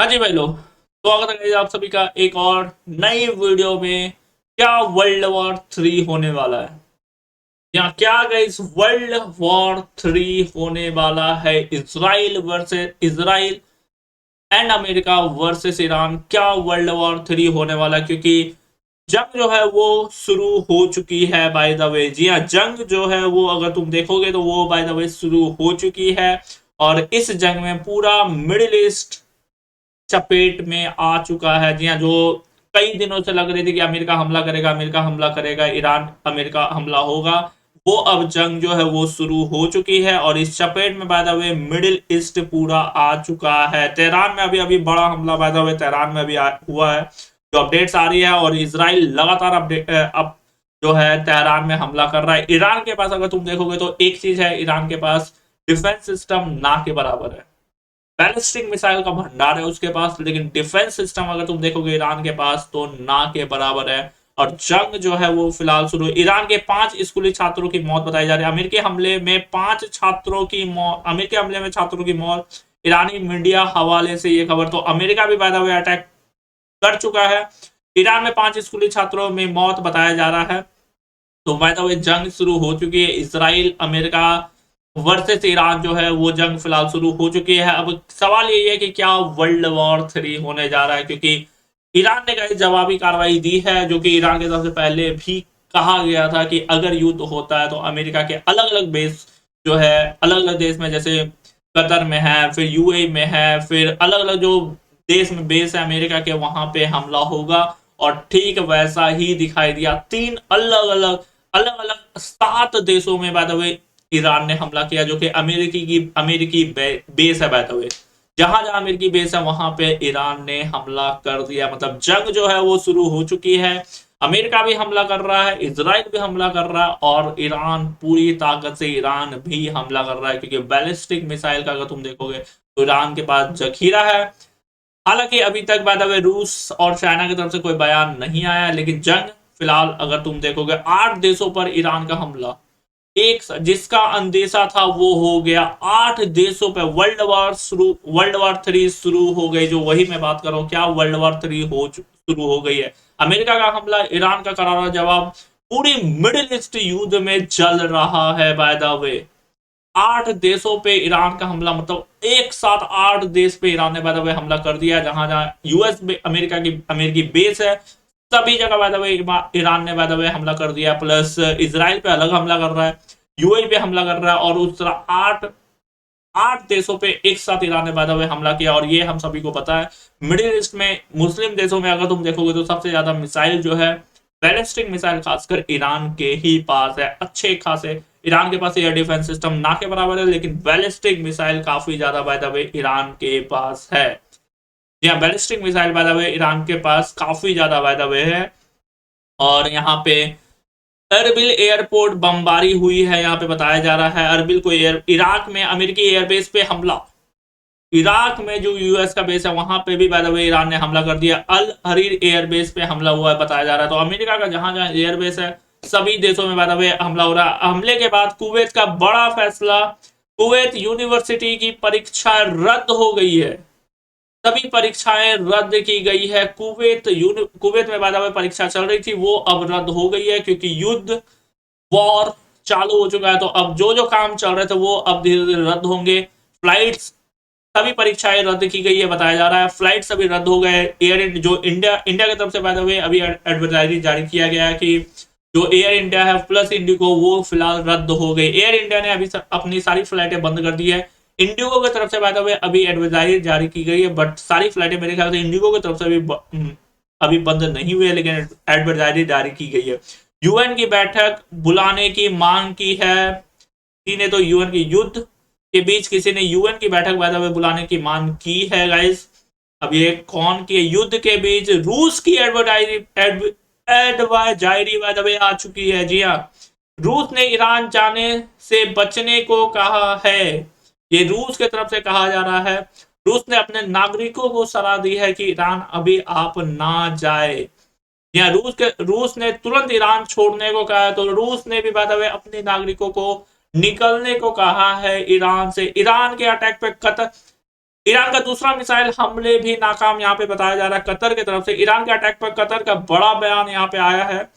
हाँ जी भाई लोग, स्वागत है guys आप सभी का एक और नई वीडियो में। क्या वर्ल्ड वॉर 3 होने वाला है? या क्या गाइस वर्ल्ड वॉर 3 होने वाला है? Israel versus Israel and America versus Iran. क्या वर्ल्ड वॉर 3 होने वाला है? क्योंकि जंग जो है वो शुरू हो चुकी है बाय द वे। जी हाँ, जंग जो है वो अगर तुम देखोगे तो वो बाय द वे शुरू हो चुकी है। और इस जंग में पूरा मिडिल ईस्ट चपेट में आ चुका है। जी हाँ, जो कई दिनों से लग रही थी कि अमेरिका हमला करेगा, अमेरिका हमला करेगा, ईरान अमेरिका हमला होगा, वो अब जंग जो है वो शुरू हो चुकी है। और इस चपेट में by the way middle east पूरा आ चुका है। तेहरान में अभी अभी बड़ा हमला बाय द वे तेहरान में भी हुआ है, जो अपडेट्स आ रही है। और इसराइल लगातार अपडेट अब जो है तेहरान में हमला कर रहा है। ईरान के पास अगर तुम देखोगे तो एक चीज है, ईरान के पास डिफेंस सिस्टम ना के बराबर है। बैलिस्टिक मिसाइल का भंडार है उसके पास, लेकिन डिफेंस सिस्टम अगर तुम देखोगे ईरान के पास तो ना के बराबर है। और जंग जो है वो फिलहाल शुरू। ईरान के 5 स्कूली छात्रों की मौत बताई जा रही है। अमेरिकी हमले में 5 छात्रों की मौत, अमेरिकी हमले में छात्रों की मौत। ईरानी मीडिया हवाले से ये खबर। तो अमेरिका भी बाय द वे अटैक कर चुका है। ईरान में 5 स्कूली छात्रों में मौत बताया जा रहा है। तो बाय द वे जंग शुरू हो चुकी है। इसराइल अमेरिका वर्सेस ईरान जो है वो जंग फिलहाल शुरू हो चुकी है। अब सवाल यही है कि क्या वर्ल्ड वॉर 3 होने जा रहा है? क्योंकि ईरान ने कई जवाबी कार्रवाई दी है, जो कि ईरान के तरफ से पहले भी कहा गया था कि अगर युद्ध होता है तो अमेरिका के अलग अलग बेस जो है, अलग अलग देश में, जैसे कतर में है, फिर यूएई में है, फिर अलग अलग जो देश में बेस है अमेरिका के, वहां पे हमला होगा। और ठीक वैसा ही दिखाई दिया। 3 अलग अलग 7 देशों में बाय द वे ईरान ने हमला किया, जो कि अमेरिकी बेस है बाय द वे। जहां जहां अमेरिकी बेस है वहां पे ईरान ने हमला कर दिया। मतलब जंग जो है वो शुरू हो चुकी है। अमेरिका भी हमला कर रहा है, इसराइल भी हमला कर रहा है, और ईरान पूरी ताकत से ईरान भी हमला कर रहा है। क्योंकि बैलिस्टिक मिसाइल का अगर तुम देखोगे तो ईरान के पास जखीरा है। हालांकि अभी तक बाय द वे रूस और चाइना की तरफ से कोई बयान नहीं आया, लेकिन जंग फिलहाल अगर तुम देखोगे 8 देशों पर ईरान का हमला, एक जिसका अंदेशा था वो हो गया 8 देशों पे। वर्ल्ड वॉर 3 शुरू हो गई। जो वही मैं बात कर रहा हूं, क्या वर्ल्ड वॉर 3 शुरू हो गई है। अमेरिका का हमला, ईरान का करारा जवाब, पूरी मिडिल ईस्ट युद्ध में चल रहा है बाय द वे। 8 देशों पे ईरान का हमला, मतलब एक साथ 8 देश पे ईरान ने बाय द वे हमला कर दिया। जहां जहां यूएस अमेरिका की अमेरिकी बेस है, सभी जगह बाय द वे ईरान ने बाय द वे हमला कर दिया। प्लस इसराइल पे अलग हमला कर रहा है, यूएई पे हमला कर रहा है, और उस तरह आठ आठ देशों पे एक साथ ईरान ने बाय द वे हमला किया। और ये हम सभी को पता है, मिडिल ईस्ट में मुस्लिम देशों में अगर तुम देखोगे तो सबसे ज्यादा मिसाइल जो है, बैलिस्टिक मिसाइल खासकर ईरान के ही पास है। अच्छे खासे ईरान के पास एयर डिफेंस सिस्टम ना के बराबर है, लेकिन बैलिस्टिक मिसाइल काफी ज्यादा बाय द वे ईरान के पास है। जी हाँ, ballistic missile by the way Iran के पास काफी ज्यादा बाय द वे है। और यहाँ पे अरबिल एयरपोर्ट बमबारी हुई है, यहाँ पे बताया जा रहा है। अरबिल को इराक में अमेरिकी एयरबेस पे हमला। इराक में जो यूएस का बेस है वहां पे भी बाय द वे ईरान ने हमला कर दिया। अल हरीर एयरबेस पे हमला हुआ है बताया जा रहा है। तो अमेरिका का जहां जहां एयरबेस है सभी देशों में बाय द वे हमला हो रहा है। हमले के बाद कुवैत का बड़ा फैसला, कुवैत यूनिवर्सिटी की परीक्षा रद्द हो गई है। सभी परीक्षाएं रद्द की गई है। कुवैत में बाय द वे परीक्षा चल रही थी, वो अब रद्द हो गई है, क्योंकि युद्ध, वॉर चालू हो चुका है। तो अब जो जो काम चल रहे थे वो अब धीरे धीरे रद्द होंगे। फ्लाइट्स, सभी परीक्षाएं रद्द की गई है बताया जा रहा है। फ्लाइट सभी रद्द हो गए। जो इंडिया इंडिया की तरफ से बाय द वे अभी एडवर्टाइजरी जारी किया गया है कि जो एयर इंडिया है प्लस इंडिगो, वो फिलहाल रद्द हो गई। एयर इंडिया ने अभी अपनी सारी फ्लाइटें बंद कर दी है। इंडिगो की तरफ से बाय द वे अभी एडवर्टाइजरी जारी की गई है, बट सारी फ्लाइटें मेरे ख्याल से इंडिगो की तरफ से अभी बंद नहीं हुई है, लेकिन एडवर्टाइजरी जारी की गई है। यूएन की बैठक बुलाने की मांग की है। किसी ने तो यूएन की युद्ध के बीच किसी ने यूएन की बैठक बाय द वे बुलाने की मांग की है गाइस। अब ये कौन की युद्ध के बीच? रूस की एडवाइजरी बाय द वे आ चुकी है। जी हाँ, रूस ने ईरान जाने से बचने को कहा है। ये रूस की तरफ से कहा जा रहा है। रूस ने अपने नागरिकों को सलाह दी है कि ईरान अभी आप ना जाए। या रूस ने तुरंत ईरान छोड़ने को कहा है। तो रूस ने भी बाय द वे अपने नागरिकों को निकलने को कहा है ईरान से। ईरान के अटैक पे कतर ईरान का दूसरा मिसाइल हमले भी नाकाम यहाँ पे बताया जा रहा है कतर की तरफ से। ईरान के अटैक पर कतर का बड़ा बयान यहाँ पे आया है।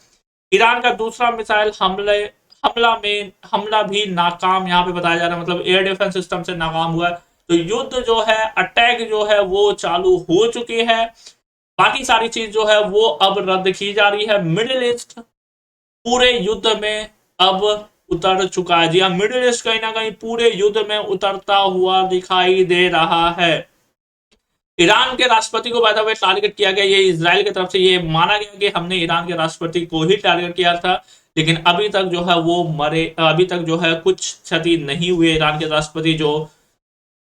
ईरान का दूसरा मिसाइल हमला भी नाकाम यहाँ पे बताया जा रहा है, मतलब एयर डिफेंस सिस्टम से नाकाम हुआ है। तो युद्ध जो है, अटैक जो है वो चालू हो चुकी है। बाकी सारी चीज जो है वो अब रद्द की जा रही है। मिडिल ईस्ट पूरे युद्ध में अब उतर चुका है। जी हाँ, मिडिल ईस्ट कहीं ना कहीं पूरे युद्ध में उतरता हुआ दिखाई दे रहा है। ईरान के राष्ट्रपति को बाय द वे टारगेट किया गया, ये इजराइल की तरफ से ये माना गया कि हमने ईरान के राष्ट्रपति को ही टारगेट किया था, लेकिन अभी तक जो है वो मरे, अभी तक जो है कुछ क्षति नहीं हुई। ईरान के राष्ट्रपति जो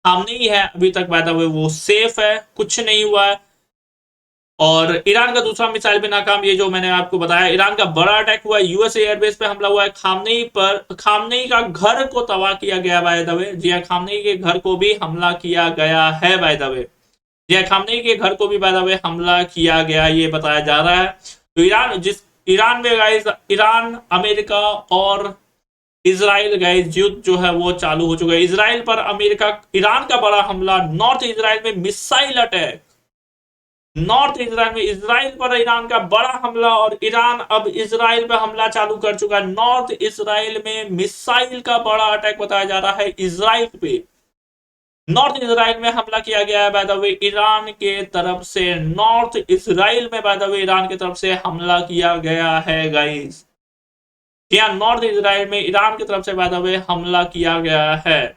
सामने ही है अभी तक बाय द वे वो सेफ है, कुछ नहीं हुआ है। और ईरान का दूसरा मिसाइल भी नाकाम, ये जो मैंने आपको बताया। ईरान का बड़ा अटैक हुआ है, यूएस एयरबेस पे हमला हुआ है। खामनेई का घर को तबाह किया गया बाय द वे। जी हाँ, खामनेई के घर को भी हमला किया गया है बाय द वे। जी हाँ, खामनेई के घर को भी बाय द वे हमला किया गया, ये बताया जा रहा है। तो ईरान में गाइस, ईरान, अमेरिका और इसराइल गाइस युद्ध जो है वो चालू हो चुका है। इसराइल पर ईरान का बड़ा हमला, नॉर्थ इसराइल में मिसाइल अटैक। नॉर्थ इसराइल में इसराइल पर ईरान का बड़ा हमला, और ईरान अब इसराइल पर हमला चालू कर चुका है। नॉर्थ इसराइल में मिसाइल का बड़ा अटैक बताया जा रहा है इसराइल पे। नॉर्थ इसराइल में हमला किया गया है बाय द वे ईरान के तरफ से। नॉर्थ इसराइल में बाय द वे ईरान की तरफ से हमला किया गया है गाइस। यहाँ नॉर्थ इसराइल में ईरान की तरफ से बाय द वे हमला किया गया है।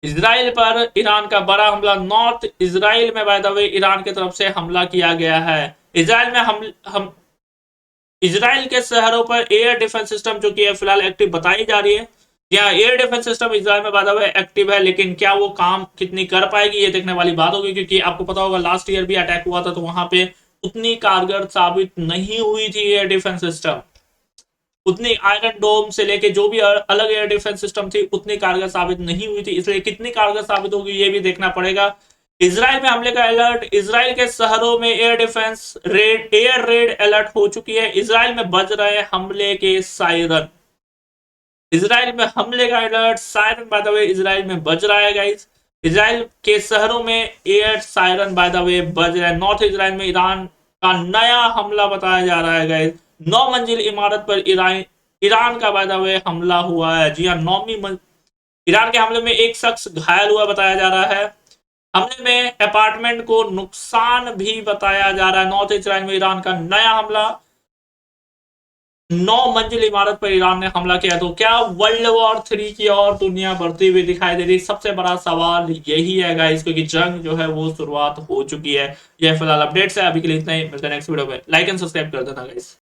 इसराइल पर ईरान का बड़ा हमला, नॉर्थ इसराइल में बाय द वे ईरान की तरफ से हमला किया गया है। इसराइल में हम इसराइल के शहरों पर एयर डिफेंस सिस्टम जो कि फिलहाल एक्टिव बताई जा रही है। यहाँ एयर डिफेंस सिस्टम इसराइल में बाय द वे एक्टिव है, लेकिन क्या वो काम कितनी कर पाएगी ये देखने वाली बात होगी, क्योंकि आपको पता होगा लास्ट ईयर भी अटैक हुआ था तो वहां पे उतनी कारगर साबित नहीं हुई थी एयर डिफेंस सिस्टम। उतनी आयरन डोम से लेके जो भी अलग एयर डिफेंस सिस्टम थी उतनी कारगर साबित नहीं हुई थी, इसलिए कितनी कारगर साबित होगी ये भी देखना पड़ेगा। इसराइल में हमले का अलर्ट, इसराइल के शहरों में एयर रेड अलर्ट हो चुकी है। इसराइल में बज रहे हमले के सायरन। इसराइल में हमले का alert, siren by the way Israel में बज रहा है गाइस। इसराइल के शहरों में air siren by the way बज रहा है। नॉर्थ इसराइल में ईरान का नया हमला बताया जा रहा है गाइस। 9 मंजिल इमारत पर ईरान का बाय द वे हमला हुआ है। जी हाँ, ईरान के हमले में एक शख्स घायल हुआ बताया जा रहा है। हमले में अपार्टमेंट को नुकसान भी बताया जा रहा है। नॉर्थ इसराइल में ईरान का नया हमला, 9 मंजिल इमारत पर ईरान ने हमला किया। तो क्या वर्ल्ड वॉर 3 की और दुनिया बढ़ती हुई दिखाई दे रही? सबसे बड़ा सवाल यही है गाइस, क्योंकि जंग जो है वो शुरुआत हो चुकी है। यह फिलहाल अपडेट्स है, अभी के लिए इतना ही। मिलते हैं नेक्स्ट वीडियो में। लाइक एंड सब्सक्राइब कर देना गाइस।